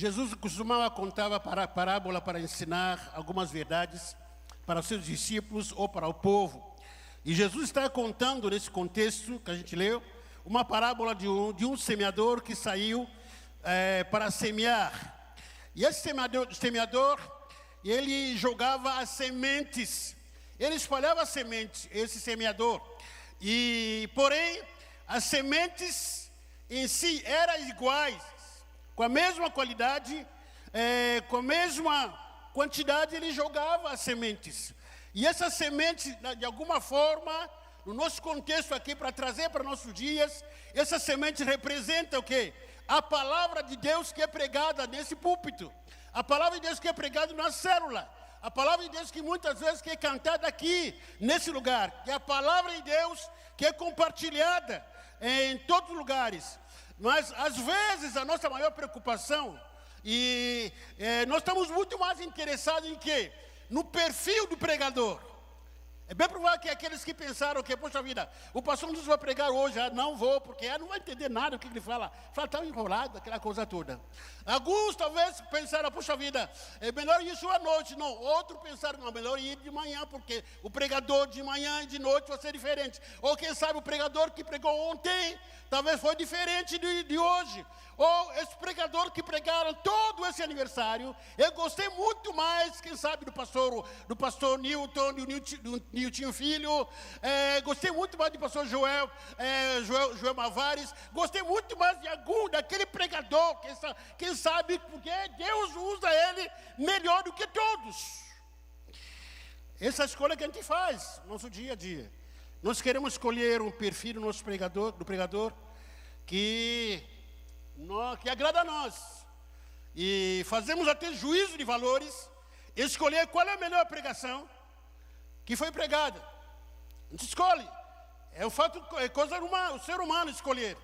Jesus costumava contar parábola para ensinar algumas verdades para os seus discípulos ou para o povo. E Jesus está contando, nesse contexto que a gente leu, uma parábola de um semeador que saiu para semear. E esse semeador, ele jogava as sementes. Ele espalhava as sementes, esse semeador. Porém, as sementes em si eram iguais, com a mesma qualidade, com a mesma quantidade, ele jogava as sementes. E essas sementes, de alguma forma, no nosso contexto aqui, para trazer para nossos dias, essas sementes representam o quê? A palavra de Deus que é pregada nesse púlpito. A palavra de Deus que é pregada na célula. A palavra de Deus que muitas vezes que é cantada aqui, nesse lugar. Que é a palavra de Deus que é compartilhada em todos os lugares. Mas, às vezes, a nossa maior preocupação, nós estamos muito mais interessados em quê? No perfil do pregador. É bem provável que aqueles que pensaram que, poxa vida, o pastor nos vai pregar hoje, não vou, porque não vai entender nada do que ele fala. Fala tão enrolado, aquela coisa toda. Alguns talvez pensaram, poxa vida, é melhor isso à noite. Não, outros pensaram, não, é melhor ir de manhã, porque o pregador de manhã e de noite vai ser diferente. Ou quem sabe o pregador que pregou ontem, talvez foi diferente de hoje. Ou esse pregador que pregaram todo esse aniversário, eu gostei muito mais, quem sabe, do pastor Newton, do Nilton Filho, gostei muito mais do pastor Joel Mavares, gostei muito mais daquele pregador, quem sabe, porque Deus usa ele melhor do que todos. Essa é a escolha que a gente faz no nosso dia a dia. Nós queremos escolher um perfil do nosso pregador, que agrada a nós. E fazemos até juízo de valores, escolher qual é a melhor pregação que foi pregada. A gente escolhe. É coisa do ser humano escolher.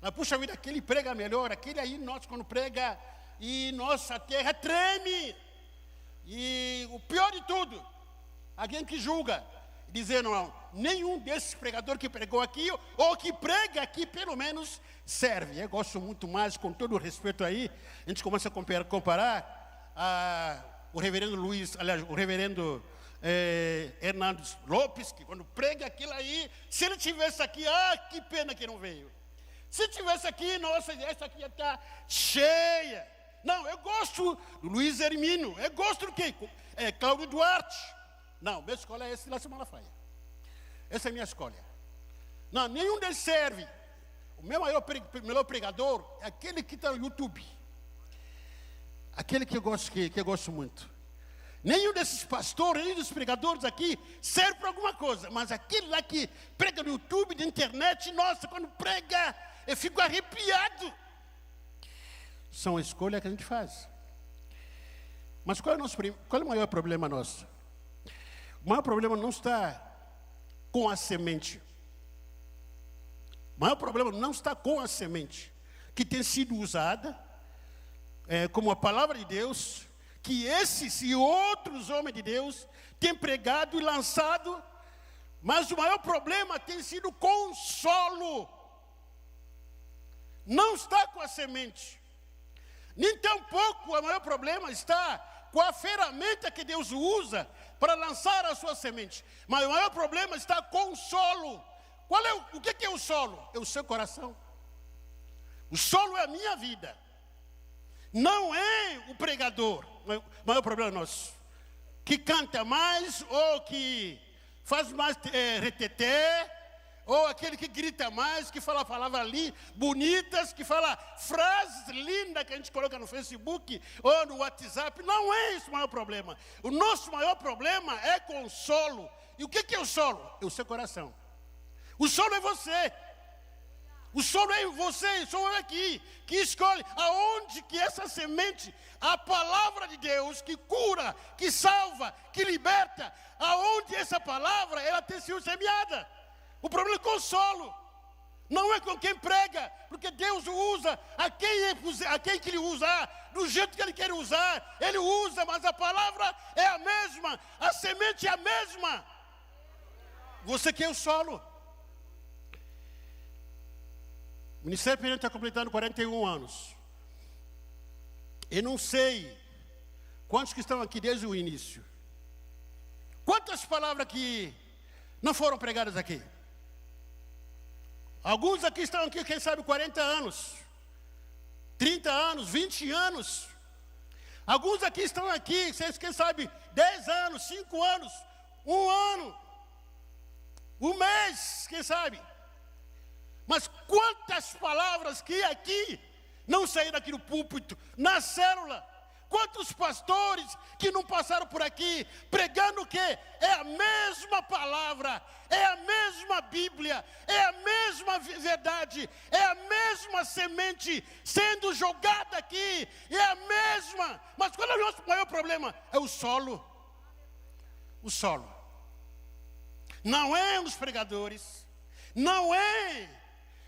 Mas, puxa vida, aquele prega melhor, aquele aí, quando prega, e nossa terra treme. E o pior de tudo, alguém que julga, dizendo, não, nenhum desses pregadores que pregou aqui, ou que prega aqui, pelo menos, serve. Eu gosto muito mais, com todo o respeito aí, a gente começa a comparar o reverendo Hernandes Lopes, que quando prega aquilo aí, se ele tivesse aqui, que pena que não veio. Se tivesse aqui, nossa, essa aqui ia estar cheia. Não, eu gosto do Luiz Hermino, eu gosto do quê? Cláudio Duarte. Não, minha escolha é esse lá Semana Faia. Essa é a minha escolha. Não, nenhum deles serve. O meu melhor pregador é aquele que está no YouTube. Aquele que eu gosto muito. Nenhum desses pastores, nenhum desses pregadores aqui serve para alguma coisa. Mas aquele lá que prega no YouTube, na internet, nossa, quando prega, eu fico arrepiado. São escolhas que a gente faz. Mas qual é o maior problema nosso? O maior problema não está com a semente. O maior problema não está com a semente que tem sido usada como a palavra de Deus, que esses e outros homens de Deus têm pregado e lançado, mas o maior problema tem sido com o solo. Não está com a semente. Nem tampouco o maior problema está com a ferramenta que Deus usa para lançar a sua semente. Mas o maior problema está com o solo. O que é o solo? É o seu coração. O solo é a minha vida. Não é o pregador. O maior problema é nosso. Que canta mais, ou que faz mais reteté, ou aquele que grita mais, que fala palavras bonitas, que fala frases lindas que a gente coloca no Facebook ou no WhatsApp. Não é esse o maior problema. O nosso maior problema é com o solo. E o que é o solo? É o seu coração. O solo é você. O solo é você, sou eu aqui, que escolhe aonde que essa semente, a palavra de Deus, que cura, que salva, que liberta, aonde essa palavra, ela tem sido semeada. O problema é com o solo, não é com quem prega, porque Deus usa a quem que Ele usar, do jeito que Ele quer usar, Ele usa, mas a palavra é a mesma, a semente é a mesma. Você quer o solo. O Ministério Peniano está completando 41 anos. Eu não sei quantos que estão aqui desde o início. Quantas palavras que não foram pregadas aqui? Alguns aqui estão aqui, quem sabe, 40 anos, 30 anos, 20 anos. Alguns aqui estão aqui, quem sabe, 10 anos, 5 anos, 1 ano, 1 mês, quem sabe. Mas quantas palavras que aqui não saíram aqui no púlpito, na célula? Quantos pastores que não passaram por aqui pregando o quê? É a mesma palavra, é a mesma Bíblia, é a mesma verdade, é a mesma semente sendo jogada aqui, é a mesma. Mas qual é o nosso maior problema? É o solo. O solo. Não é os pregadores, não é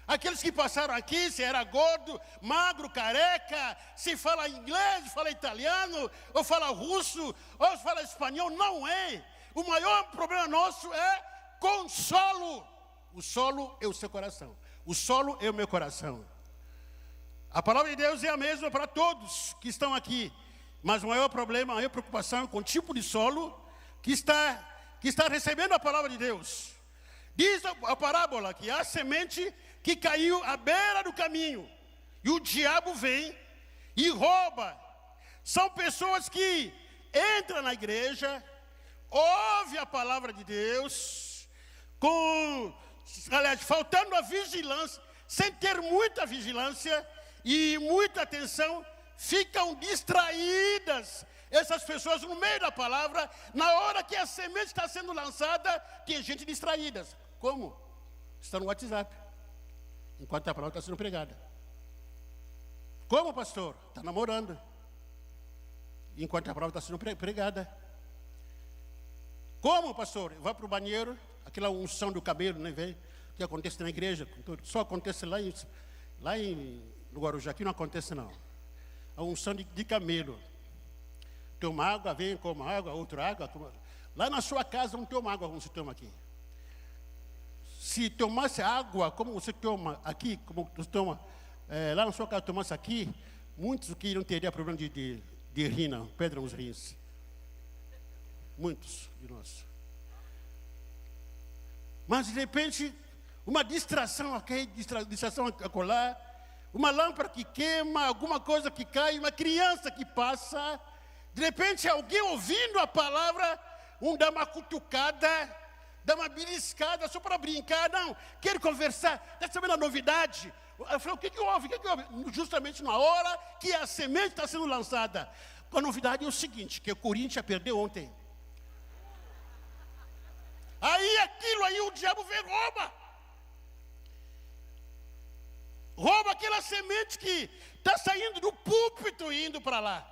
aqueles que passaram aqui, se era gordo, magro, careca, se fala inglês, fala italiano, ou fala russo, ou fala espanhol, não é. O maior problema nosso é com solo. O solo é o seu coração. O solo é o meu coração. A palavra de Deus é a mesma para todos que estão aqui. Mas o maior problema, a maior preocupação é com o tipo de solo que está recebendo a palavra de Deus. Diz a parábola que há semente que caiu à beira do caminho, e o diabo vem e rouba. São pessoas que entram na igreja, ouvem a palavra de Deus, faltando a vigilância, sem ter muita vigilância e muita atenção, ficam distraídas. Essas pessoas no meio da palavra, na hora que a semente está sendo lançada, tem gente distraída. Como? Está no WhatsApp, enquanto a palavra está sendo pregada. Como, pastor? Está namorando, enquanto a palavra está sendo pregada. Como, pastor? Vai para o banheiro, aquela unção do cabelo, né, velho? Que acontece na igreja, só acontece lá no Guarujá, aqui não acontece não. A unção de camelo. Toma água, vem, coma água, outra água. Lá na sua casa não toma água como você toma aqui. Se tomasse água como você toma aqui, como você toma lá na sua casa, tomasse aqui, muitos que não teriam problema de rina, pedra nos rins. Muitos de nós. Mas de repente, uma distração aqui, distração acolá, uma lâmpada que queima, alguma coisa que cai, uma criança que passa, de repente alguém ouvindo a palavra, dá uma cutucada, dá uma beliscada só para brincar, não, quer conversar, está sabendo a novidade? Eu falei, o que houve? Justamente na hora que a semente está sendo lançada. A novidade é o seguinte, que o Corinthians perdeu ontem. Aí o diabo vem e rouba aquela semente que está saindo do púlpito e indo para lá.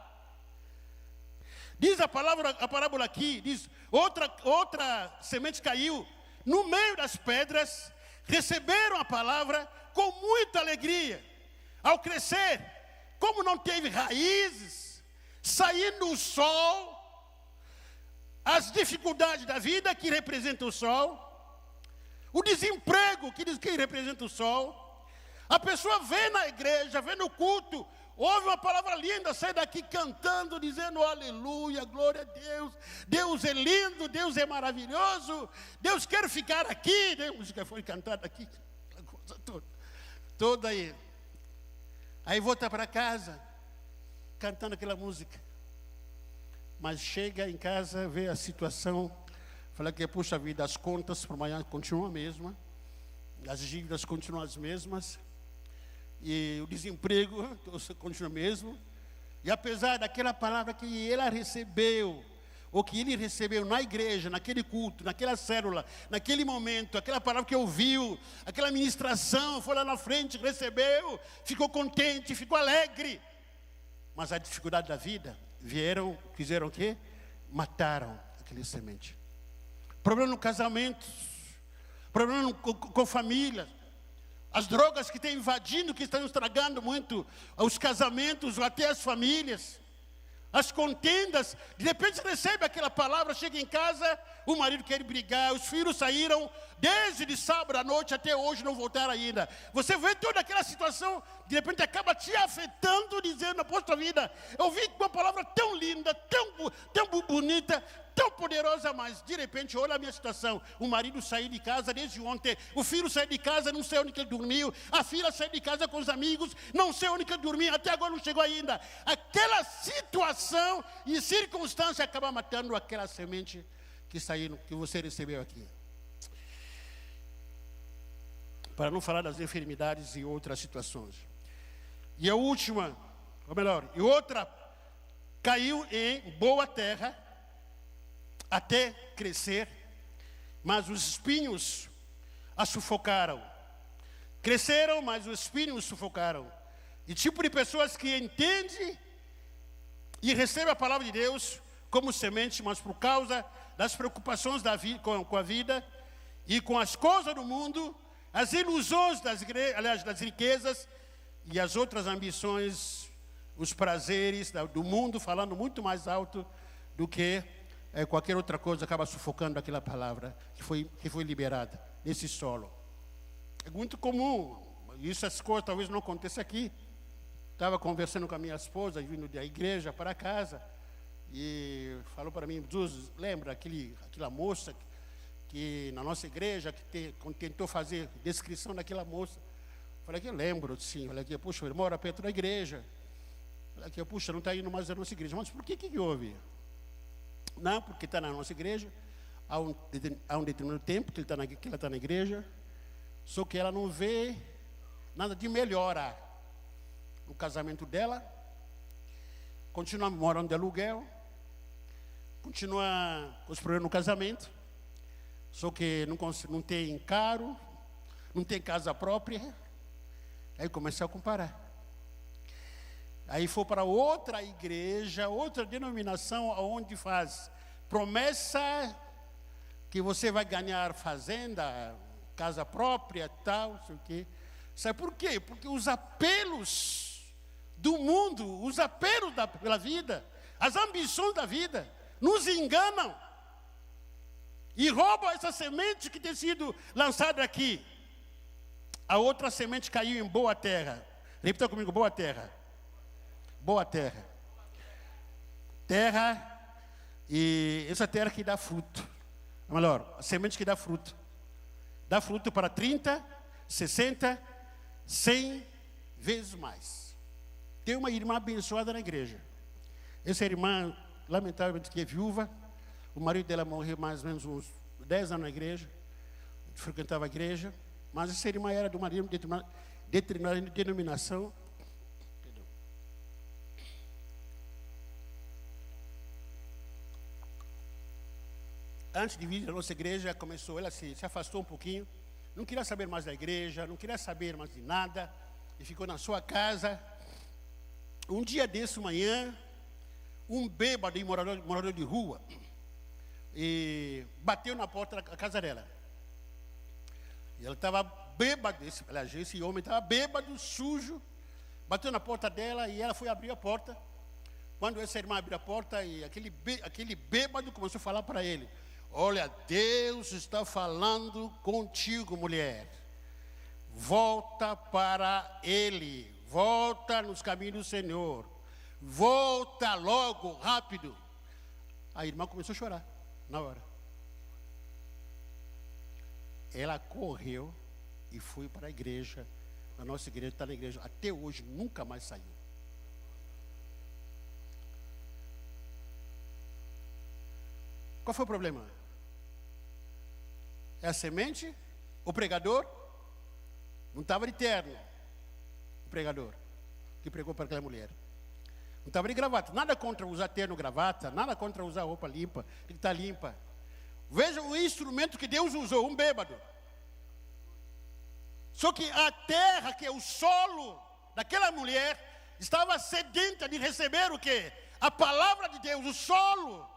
Diz a parábola aqui, diz, outra semente caiu no meio das pedras, receberam a palavra com muita alegria. Ao crescer, como não teve raízes, saindo o sol, as dificuldades da vida que representam o sol, o desemprego que representa o sol, a pessoa vem na igreja, vem no culto, ouve uma palavra linda, sai daqui cantando, dizendo aleluia, glória a Deus, Deus é lindo, Deus é maravilhoso, Deus quer ficar aqui, a música foi cantada aqui, a coisa toda aí. Aí volta para casa, cantando aquela música. Mas chega em casa, vê a situação, fala que, puxa vida, as contas por amanhã continuam a mesma, as dívidas continuam as mesmas, e o desemprego continua o mesmo. E apesar daquela palavra que ela recebeu, ou que ele recebeu na igreja, naquele culto, naquela célula, naquele momento, aquela palavra que ouviu, aquela ministração, foi lá na frente, recebeu, ficou contente, ficou alegre. Mas a dificuldade da vida fizeram o quê? Mataram aquele semente. Problema no casamento, problema com família, as drogas que estão invadindo, que estão estragando muito os casamentos, até as famílias. as contendas. De repente recebe aquela palavra, chega em casa, o marido quer brigar, os filhos saíram desde de sábado à noite até hoje, não voltaram ainda. Você vê toda aquela situação, de repente acaba te afetando, dizendo, poxa vida, eu vi uma palavra tão linda, tão bonita, tão poderosa, mas de repente, olha a minha situação. O marido saiu de casa desde ontem, o filho saiu de casa, não sei onde que ele dormiu, a filha saiu de casa com os amigos, não sei onde que ele dormiu, até agora não chegou ainda. Aquela situação e circunstância acaba matando aquela semente que saiu, que você recebeu aqui. Para não falar das enfermidades e outras situações. E a última, ou melhor, e outra, caiu em boa terra, até crescer, mas os espinhos a sufocaram. Cresceram, mas os espinhos sufocaram. E tipo de pessoas que entendem e recebem a palavra de Deus como semente, mas por causa das preocupações da vida, com a vida e com as coisas do mundo, as ilusões das riquezas e as outras ambições, os prazeres do mundo, falando muito mais alto do que qualquer outra coisa, acaba sufocando aquela palavra que foi liberada nesse solo. É muito comum, essas coisas talvez não aconteçam aqui. Estava conversando com a minha esposa, vindo da igreja para casa, e falou para mim, Jesus, lembra aquela moça que na nossa igreja, que tentou fazer descrição daquela moça? Falei que eu lembro, sim. Falei que, puxa, ele mora perto da igreja. Falei que, puxa, não está indo mais na nossa igreja. Mas por que houve? Não, porque está na nossa igreja, há um determinado tempo que ela está na igreja, só que ela não vê nada de melhora no casamento dela, continua morando de aluguel, continua com os problemas no casamento, só que não tem carro, não tem casa própria. Aí começou a comparar. Aí foi para outra igreja, outra denominação, onde faz promessa que você vai ganhar fazenda, casa própria, tal, não sei o quê. Sabe por quê? Porque os apelos do mundo, os apelos pela vida, as ambições da vida, nos enganam e roubam essa semente que tem sido lançada aqui. A outra semente caiu em boa terra. Repita comigo, boa terra. Boa terra. Terra, e essa terra que dá fruto. Ou melhor, a semente que dá fruto. Dá fruto para 30, 60, 100 vezes mais. Tem uma irmã abençoada na igreja. Essa irmã, lamentavelmente, que é viúva. O marido dela morreu mais ou menos uns 10 anos na igreja. Frequentava a igreja. Mas essa irmã era de uma determinada denominação. Antes de vir à nossa igreja, ela se afastou um pouquinho, não queria saber mais da igreja, não queria saber mais de nada, e ficou na sua casa. Um dia desse, manhã, um bêbado e morador de rua, e bateu na porta da casa dela. E ela estava bêbada, esse homem estava bêbado, sujo, bateu na porta dela e ela foi abrir a porta. Quando essa irmã abriu a porta, e aquele bêbado começou a falar para ele: olha, Deus está falando contigo, mulher. Volta para Ele. Volta nos caminhos do Senhor. Volta logo, rápido. A irmã começou a chorar, na hora. Ela correu e foi para a igreja. A nossa igreja está na igreja. Até hoje, nunca mais saiu. Qual foi o problema? É a semente? O pregador? Não estava de terno. O pregador que pregou para aquela mulher. Não estava de gravata. Nada contra usar terno, gravata. Nada contra usar roupa limpa. Tem que estar limpa. Veja o instrumento que Deus usou. Um bêbado. Só que a terra, que é o solo daquela mulher, estava sedenta de receber o quê? A palavra de Deus. O solo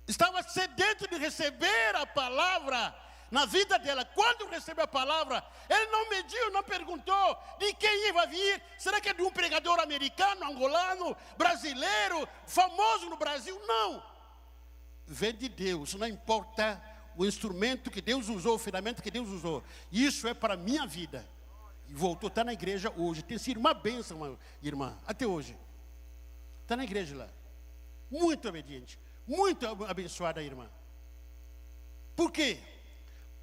estava sedento de receber a palavra na vida dela, quando recebeu a palavra, ele não mediu, não perguntou de quem ia vir. Será que é de um pregador americano, angolano, brasileiro, famoso no Brasil? Não. Vem de Deus, não importa o instrumento que Deus usou, o ferramenta que Deus usou. Isso é para a minha vida. E voltou, está na igreja hoje. Tem sido uma bênção, irmã, até hoje. Está na igreja lá. Muito obediente, muito abençoada a irmã. Por quê?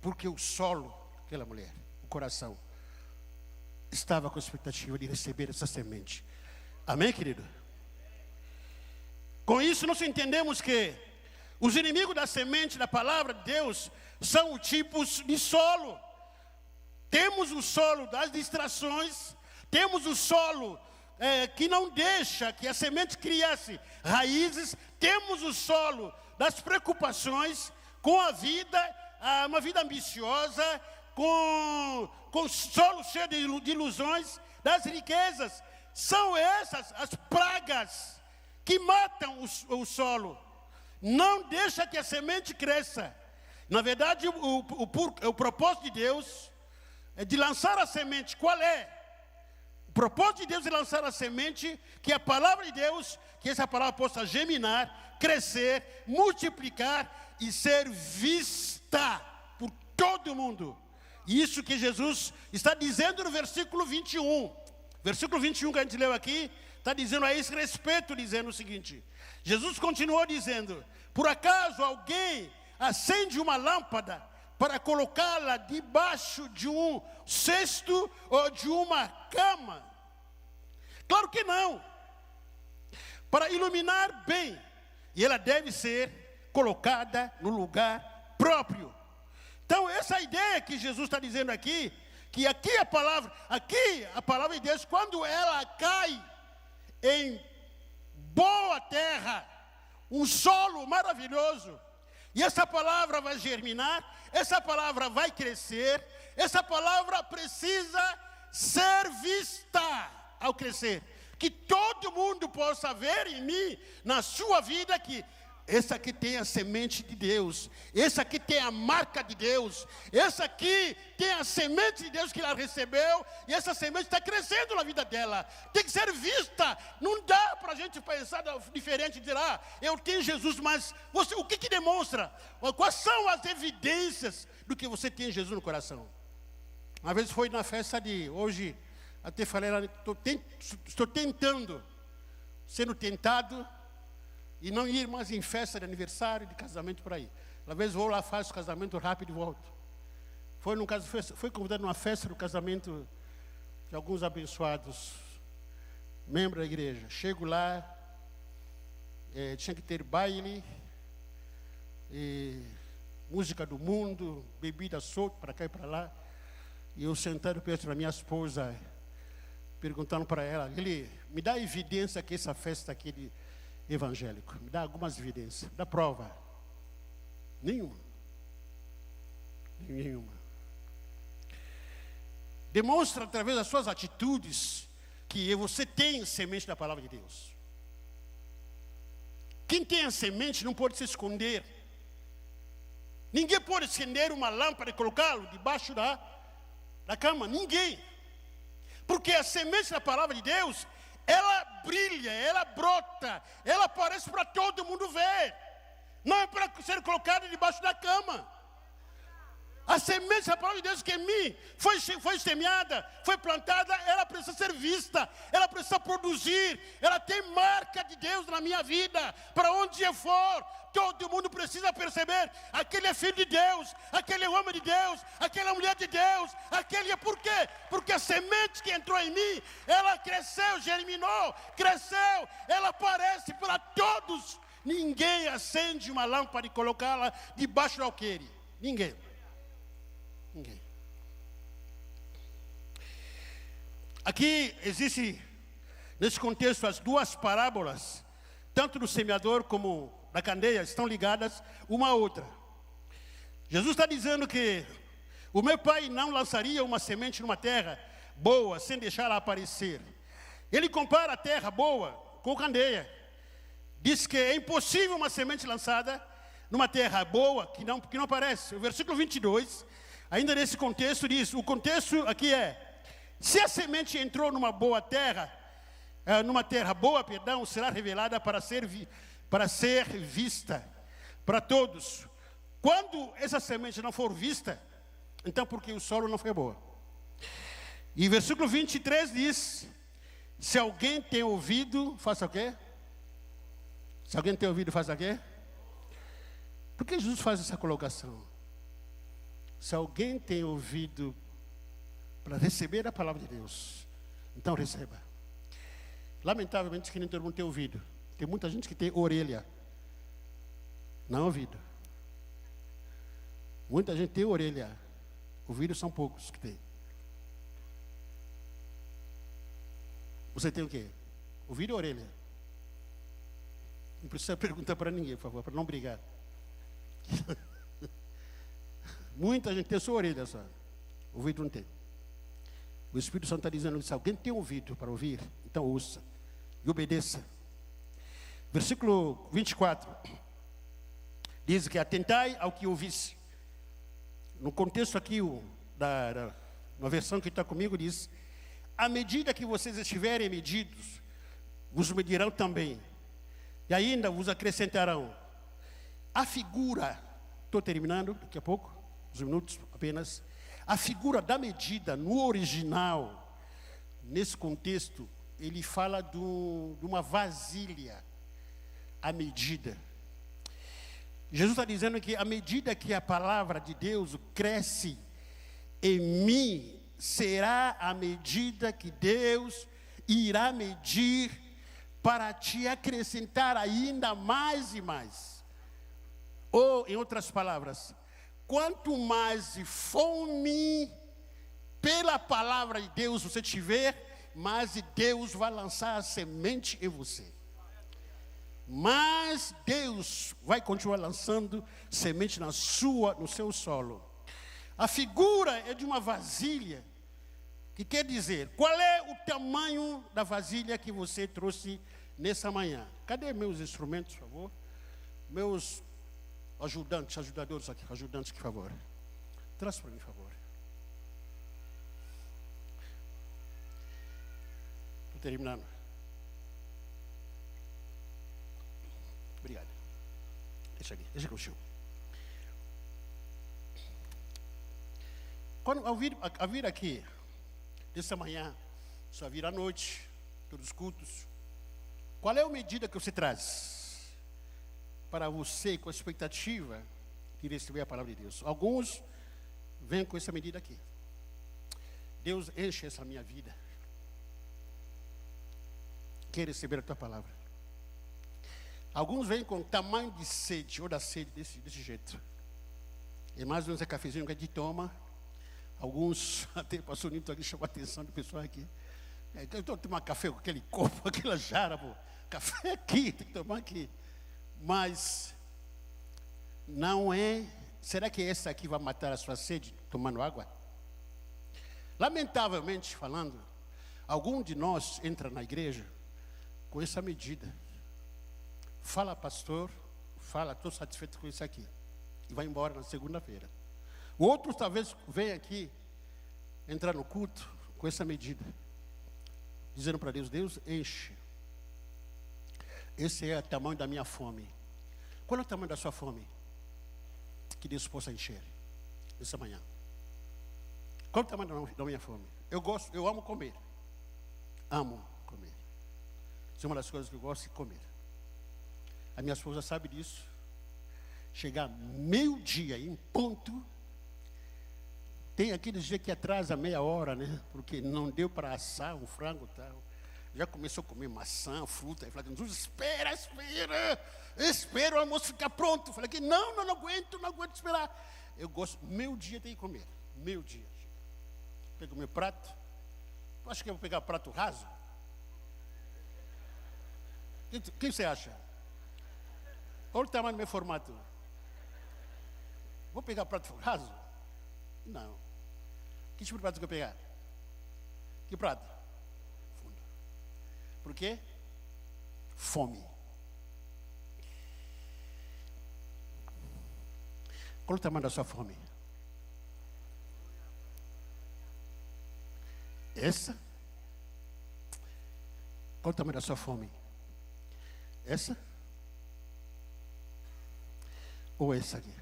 Porque o solo daquela mulher, o coração, estava com a expectativa de receber essa semente. Amém, querido? Com isso nós entendemos que os inimigos da semente da palavra de Deus são tipos de solo. Temos o solo das distrações, temos o solo que não deixa que a semente criasse raízes, temos o solo das preocupações com a vida, uma vida ambiciosa, com solo cheio de ilusões, das riquezas. São essas as pragas que matam o solo. Não deixa que a semente cresça. Na verdade, o propósito de Deus é de lançar a semente. Qual é? O propósito de Deus é lançar a semente, que a palavra de Deus, que essa palavra possa germinar, crescer, multiplicar e ser vista por todo mundo. Isso que Jesus está dizendo no versículo 21. Versículo 21 que a gente leu aqui, está dizendo a esse respeito, dizendo o seguinte. Jesus continuou dizendo: por acaso alguém acende uma lâmpada para colocá-la debaixo de um cesto ou de uma cama? Claro que não. Para iluminar bem, e ela deve ser colocada no lugar próprio. Então essa ideia que Jesus está dizendo aqui, que aqui a palavra de Deus, quando ela cai em boa terra, um solo maravilhoso, e essa palavra vai germinar, essa palavra vai crescer, essa palavra precisa ser vista ao crescer. Que todo mundo possa ver em mim, na sua vida, que essa aqui tem a semente de Deus, essa aqui tem a marca de Deus, essa aqui tem a semente de Deus que ela recebeu, e essa semente está crescendo na vida dela. Tem que ser vista. Não dá para a gente pensar diferente, dizer, eu tenho Jesus, mas o que demonstra? Quais são as evidências do que você tem Jesus no coração? Uma vez foi na festa de hoje, até falei lá, estou tentando, sendo tentado, e não ir mais em festa de aniversário, de casamento por aí. Às vezes vou lá, faço casamento rápido e volto. Foi convidado numa festa do casamento de alguns abençoados, membros da igreja. Chego lá, tinha que ter baile, música do mundo, bebida solta para cá e para lá. E eu sentado perto da minha esposa, perguntando para ela, me dá evidência que essa festa aqui de evangélico, me dá algumas evidências, dá prova. Nenhuma. Demonstra através das suas atitudes que você tem semente da palavra de Deus. Quem tem a semente não pode se esconder. Ninguém pode acender uma lâmpada e colocá-lo debaixo da cama, ninguém. Porque a semente da palavra de Deus, ela brilha, ela brota, ela aparece para todo mundo ver. Não é para ser colocada debaixo da cama. A semente da palavra de Deus que em mim foi semeada, foi plantada, ela precisa ser vista, ela precisa produzir, ela tem marca de Deus na minha vida. Para onde eu for, todo mundo precisa perceber, aquele é filho de Deus, aquele é homem de Deus, aquela é mulher de Deus, aquele é por quê? Porque a semente que entrou em mim, ela cresceu, germinou, cresceu, ela aparece para todos. Ninguém acende uma lâmpada e colocá-la debaixo do alqueire. Ninguém. Aqui existe, nesse contexto, as duas parábolas, tanto do semeador como da candeia, estão ligadas uma à outra. Jesus está dizendo que o meu pai não lançaria uma semente numa terra boa sem deixá-la aparecer. Ele compara a terra boa com candeia. Diz que é impossível uma semente lançada numa terra boa, que não parece. O versículo 22, ainda nesse contexto diz, o contexto aqui é, se a semente entrou numa boa terra, numa terra boa, perdão, será revelada para ser vista para todos. Quando essa semente não for vista, então porque o solo não foi bom. E versículo 23 diz, se alguém tem ouvido, faça o quê? Se alguém tem ouvido, faça o quê? Por que Jesus faz essa colocação? Se alguém tem ouvido para receber a palavra de Deus, então receba. Lamentavelmente, que nem todo mundo tem ouvido. Tem muita gente que tem orelha, não ouvido. Muita gente tem orelha, ouvidos são poucos que tem. Você tem o quê? Ouvido ou orelha? Não precisa perguntar para ninguém, por favor, para não brigar. Muita gente tem sua orelha só. Ouvido não tem. O Espírito Santo está dizendo, se alguém tem ouvido para ouvir, então ouça e obedeça. Versículo 24. Diz que atentai ao que ouvisse. No contexto aqui, na versão que está comigo, diz, à medida que vocês estiverem medidos, vos medirão também. E ainda vos acrescentarão. A figura, estou terminando daqui a pouco, uns minutos apenas. A figura da medida, no original, nesse contexto, ele fala de uma vasilha, a medida. Jesus está dizendo que à medida que a palavra de Deus cresce em mim, será a medida que Deus irá medir para te acrescentar ainda mais e mais. Ou, em outras palavras, quanto mais fome pela palavra de Deus você tiver, mais Deus vai lançar a semente em você. Mas Deus vai continuar lançando semente no seu solo. A figura é de uma vasilha, que quer dizer, qual é o tamanho da vasilha que você trouxe nessa manhã? Cadê meus instrumentos, por favor? Meus ajudadores aqui, por favor. Traz para mim, por favor. Estou terminando. Obrigado. Deixa aqui o chão. Quando ao vir aqui, dessa manhã, só vir à noite, todos os cultos, qual é a medida que você traz para você com a expectativa de receber a palavra de Deus? Alguns vêm com essa medida aqui. Deus enche essa minha vida. Quer receber a tua palavra. Alguns vêm com tamanho de sede, ou da sede desse jeito. E mais ou menos é cafezinho que a gente toma. Alguns, até passou Nito aqui, chamou a atenção do pessoal aqui. Eu estou tomando café com aquele copo, aquela jarra, pô. Café aqui, tem que tomar aqui. Mas, não é... Será que essa aqui vai matar a sua sede, tomando água? Lamentavelmente falando, algum de nós entra na igreja com essa medida. Fala, pastor, estou satisfeito com isso aqui. E vai embora na segunda-feira. Outros talvez venham aqui, entrar no culto com essa medida. Dizendo para Deus, Deus enche. Esse é o tamanho da minha fome. Qual é o tamanho da sua fome? Que Deus possa encher essa manhã. Qual é o tamanho da minha fome? Eu amo comer. Amo comer. Isso é uma das coisas que eu gosto de comer. A minha esposa sabe disso. Chegar meio-dia em ponto. Tem aqueles dias que atrasa meia hora, né? Porque não deu para assar um frango e tal. Já começou a comer maçã, fruta. Eu falei, Jesus, espera o almoço ficar pronto. Eu falei que não aguento esperar. Eu gosto, meio-dia tem que comer. Meio-dia. Pego meu prato. Tu acha que eu vou pegar prato raso? O que você acha? Olha o tamanho do meu formato. Vou pegar prato raso? Não. Que tipo de prato que eu pegar? Que prato? Fundo. Por quê? Fome. Qual o tamanho da sua fome? Essa? Qual o tamanho da sua fome? Essa? Ou essa aqui?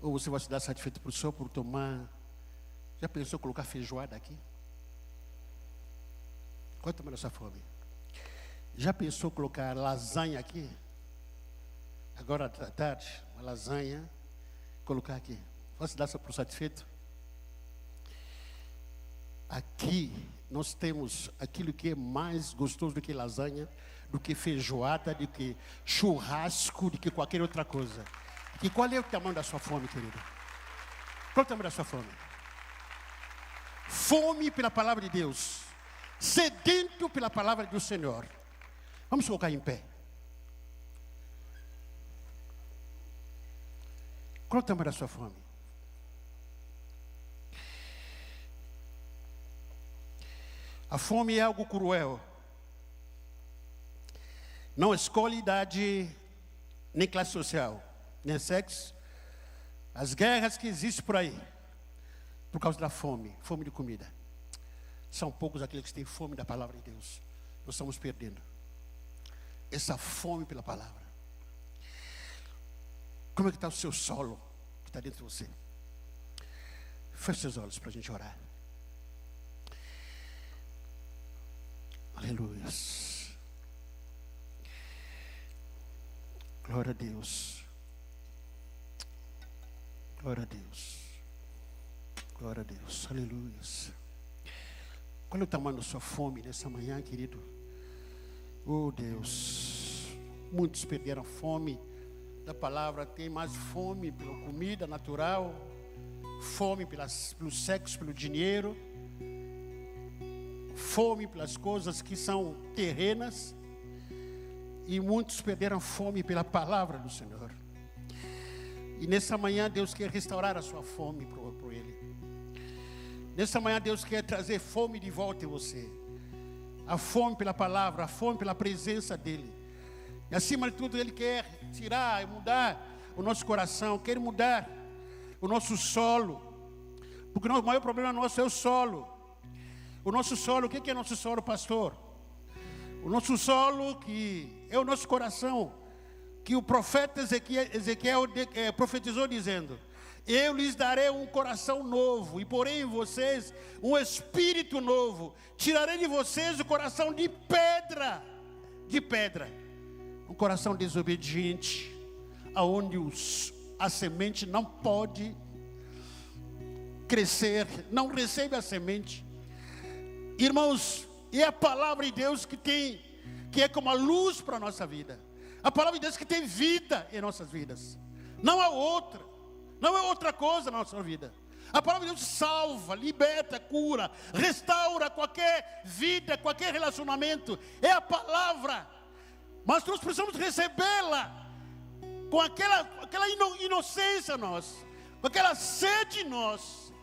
Ou você vai se dar satisfeito por tomar? Já pensou em colocar feijoada aqui? Qual é o tamanho da sua fome? Já pensou em colocar lasanha aqui? Agora à tarde, uma lasanha, colocar aqui. Vai se dar por satisfeito? Aqui nós temos aquilo que é mais gostoso do que lasanha, do que feijoada, do que churrasco, do que qualquer outra coisa. E qual é o tamanho da sua fome, querido? Qual é o tamanho da sua fome? Fome pela palavra de Deus, sedento pela palavra do Senhor. Vamos colocar em pé. Qual é o tamanho da sua fome? A fome é algo cruel. Não escolhe idade, nem classe social, nem sexo. As guerras que existem por aí, por causa da fome, fome de comida. São poucos aqueles que têm fome da palavra de Deus. Nós estamos perdendo essa fome pela palavra. Como é que está o seu solo que está dentro de você? Feche seus olhos para a gente orar. Aleluia. Glória a Deus. Glória a Deus. Glória a Deus. Aleluia. Qual é o tamanho da sua fome nessa manhã, querido? Oh Deus. Muitos perderam a fome da palavra. Tem mais fome pela comida natural, fome pelo sexo, pelo dinheiro, fome pelas coisas que são terrenas. E muitos perderam fome pela palavra do Senhor. E nessa manhã Deus quer restaurar a sua fome por Ele. Nessa manhã Deus quer trazer fome de volta em você. A fome pela palavra, a fome pela presença dEle. E acima de tudo Ele quer tirar e mudar o nosso coração. Quer mudar o nosso solo. Porque o maior problema nosso é o solo. O nosso solo, o que é nosso solo, pastor? O nosso solo que é o nosso coração, que o profeta Ezequiel profetizou dizendo: eu lhes darei um coração novo e porei em vocês um espírito novo. Tirarei de vocês o coração de pedra, um coração desobediente, aonde a semente não pode crescer, não recebe a semente. Irmãos, é a palavra de Deus que é como a luz para a nossa vida. A palavra de Deus que tem vida em nossas vidas. Não é outra coisa na nossa vida. A palavra de Deus salva, liberta, cura, restaura qualquer vida, qualquer relacionamento. É a palavra. Mas nós precisamos recebê-la com aquela inocência em nós, com aquela sede em nós.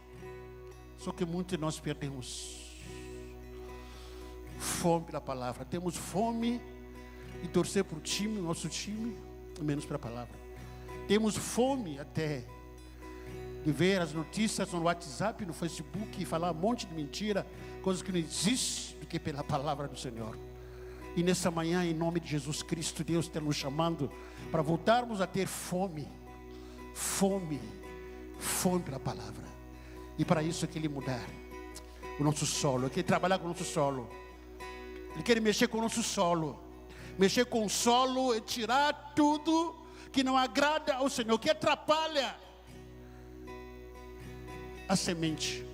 Só que muitos de nós perdemos fome pela palavra. Temos fome de torcer para o time, nosso time, menos para a palavra. Temos fome até de ver as notícias no WhatsApp, no Facebook, e falar um monte de mentira, coisas que não existem, do que pela palavra do Senhor. E nessa manhã, em nome de Jesus Cristo, Deus está nos chamando para voltarmos a ter fome pela palavra. E para isso é que Ele mudar o nosso solo, é que Ele trabalhar com o nosso solo. Ele quer mexer com o nosso solo. Mexer com o solo é tirar tudo que não agrada ao Senhor, que atrapalha a semente.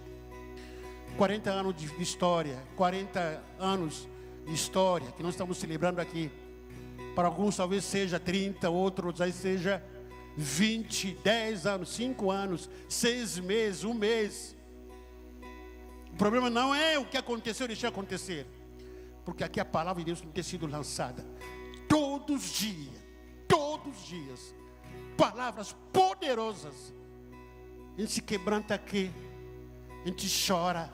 40 anos de história, 40 anos de história que nós estamos celebrando aqui. Para alguns talvez seja 30, outros aí seja 20, 10 anos, 5 anos, 6 meses, 1 mês. O problema não é o que aconteceu ou deixou acontecer. Porque aqui a palavra de Deus tem que ter sido lançada todos os dias, palavras poderosas. A gente se quebranta aqui, a gente chora,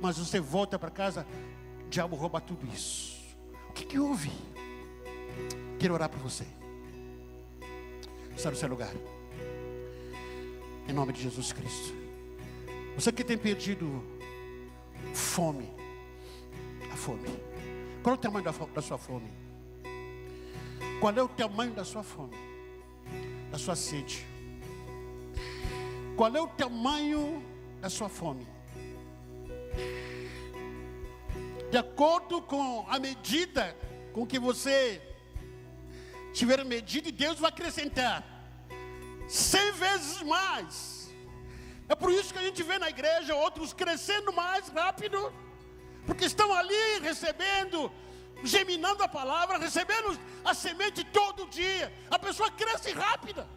mas você volta para casa, o diabo rouba tudo isso. O que houve? Quero orar por você. Está no seu lugar. Em nome de Jesus Cristo. Você que tem perdido fome. A fome. Qual é o tamanho da sua fome? Qual é o tamanho da sua fome? Da sua sede? Qual é o tamanho da sua fome? De acordo com a medida com que você tiver medido, Deus vai acrescentar 100 vezes mais. É por isso que a gente vê na igreja outros crescendo mais rápido, porque estão ali recebendo, geminando a palavra, recebendo a semente todo dia. A pessoa cresce rápida.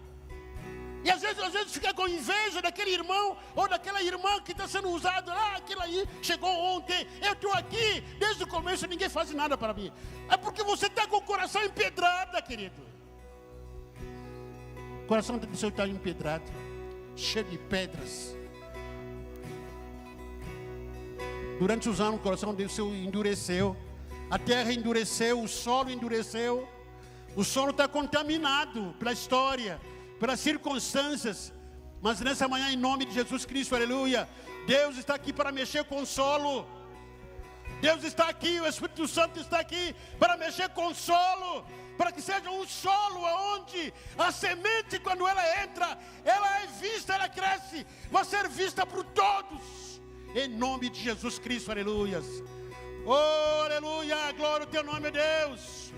E às vezes fica com inveja daquele irmão ou daquela irmã que está sendo usado. Aquilo aí chegou ontem, eu estou aqui, desde o começo ninguém faz nada para mim. É porque você está com o coração empedrado, querido. O coração do seu está empedrado, cheio de pedras. Durante os anos o coração do seu endureceu. A terra endureceu, o solo endureceu. O solo está contaminado pela história, pelas circunstâncias. Mas nessa manhã, em nome de Jesus Cristo, aleluia, Deus está aqui para mexer com o solo. Deus está aqui, o Espírito Santo está aqui para mexer com o solo, para que seja um solo onde a semente, quando ela entra, ela é vista, ela cresce, vai ser vista por todos, em nome de Jesus Cristo, aleluia. Oh, aleluia, glória ao teu nome, Deus.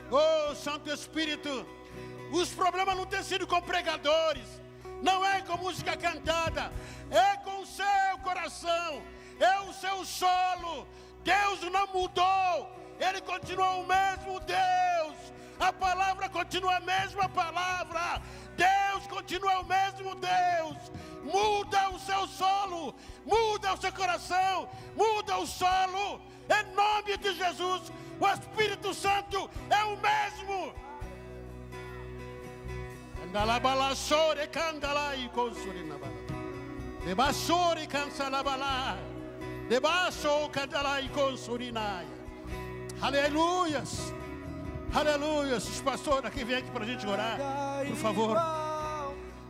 Oh, Santo Espírito, os problemas não têm sido com pregadores, não é com música cantada, é com o seu coração, é o seu solo. Deus não mudou, Ele continua o mesmo Deus, a palavra continua a mesma palavra, Deus continua o mesmo Deus. Muda o seu solo, muda o seu coração, muda o solo, em nome de Jesus. O Espírito Santo é o mesmo. Andalabalassore candalai consurinabala. Debassore cansalabala. Debasso candalai consurinaia. Aleluias. Aleluias. Os pastores aqui, vem aqui para a gente orar, por favor.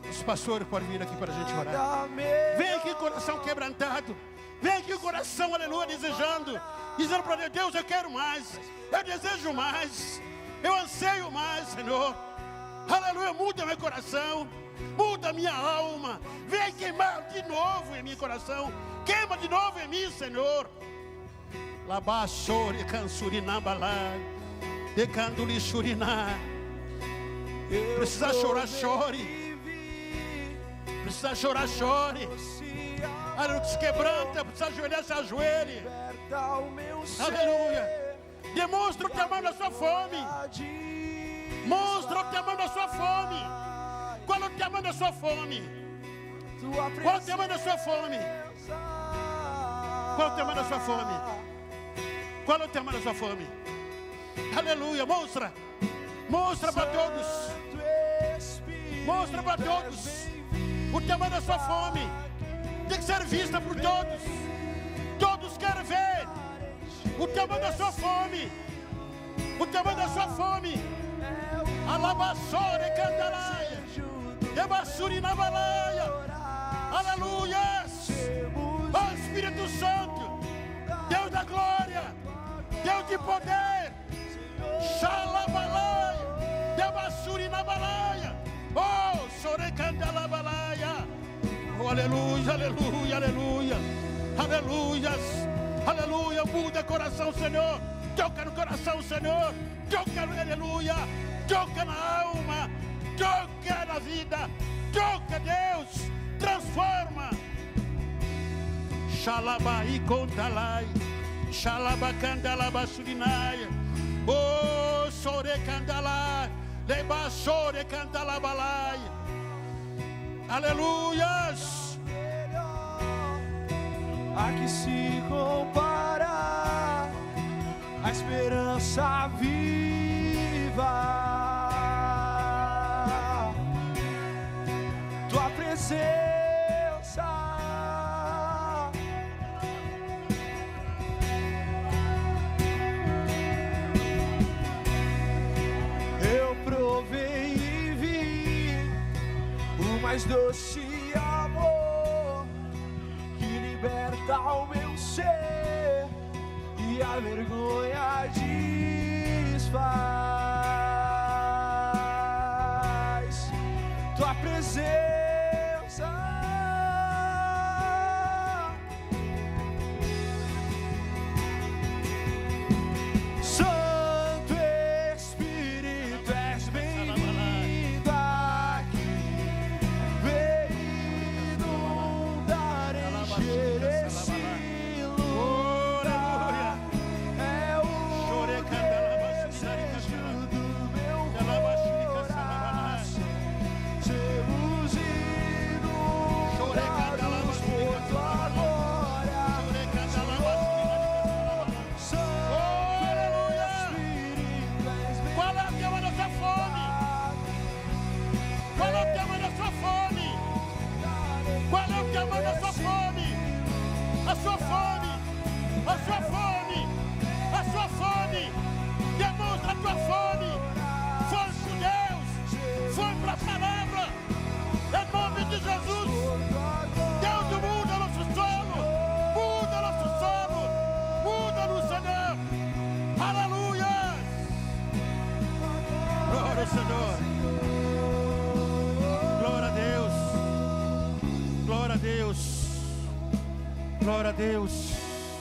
Os pastores podem vir aqui para a gente orar. Vem aqui coração quebrantado. Vem aqui o coração, aleluia, desejando, dizendo para Deus: Deus, eu quero mais, eu desejo mais, eu anseio mais, Senhor. Aleluia, muda meu coração, muda minha alma. Vem queimar de novo em meu coração, queima de novo em mim, Senhor. Labassore cansurinambalai, decanduli churiná. Precisa chorar, chore. Precisa chorar, chore. Aleluia, se quebranta, precisa ajoelhar, se ajoelhe. Aleluia. Demonstra o tamanho da sua fome. Mostra o tamanho da sua fome. Qual é o tamanho da sua fome? Qual é o tamanho da sua fome? Qual é o tamanho da sua fome? Qual é o tamanho da sua fome? Aleluia, mostra. Mostra para todos. Mostra para todos o tamanho da sua fome. Tem que ser vista por todos. Todos querem ver o tamanho da sua fome. O tamanho da sua fome. Alabassore candalaia, debassuri na balaia. Aleluia. Ó Espírito Santo, Deus da glória, Deus de poder. Xalabalaia, debassuri na balaia. Oh, sore candalabalaia. Oh, aleluia, aleluia, aleluia. Aleluias, aleluia. Muda coração, Senhor. Toca no coração, Senhor. Toca, aleluia. Toca na alma. Toca na vida. Toca, Deus. Transforma. Xalabai contalai. Xalabacandalaba surinai. Oh, sore candalai. Leba sore candalabalai. Aleluias. A que se compara a esperança viva, tua presença. Eu provei e vi uma mais doce amor que liberta o meu ser e a vergonha desfaz. Tua presença, Santo Espírito, és bem-vindo aqui. Vem inundar, encher esse lugar. É o desejo do meu coração. Sermos inundados por tua glória. Qual é o tema da sua fome? Qual é o tema da sua fome? Qual é o tema da sua fome? A sua fome, a sua fome, a sua fome. Demonstra a tua fome. Fome por Deus, fome para a palavra. Em nome de Jesus. Deus muda nosso solo, muda nosso solo, muda-nos, Senhor. Aleluia. Glória ao Senhor. Glória a Deus. Glória a Deus. Glória a Deus.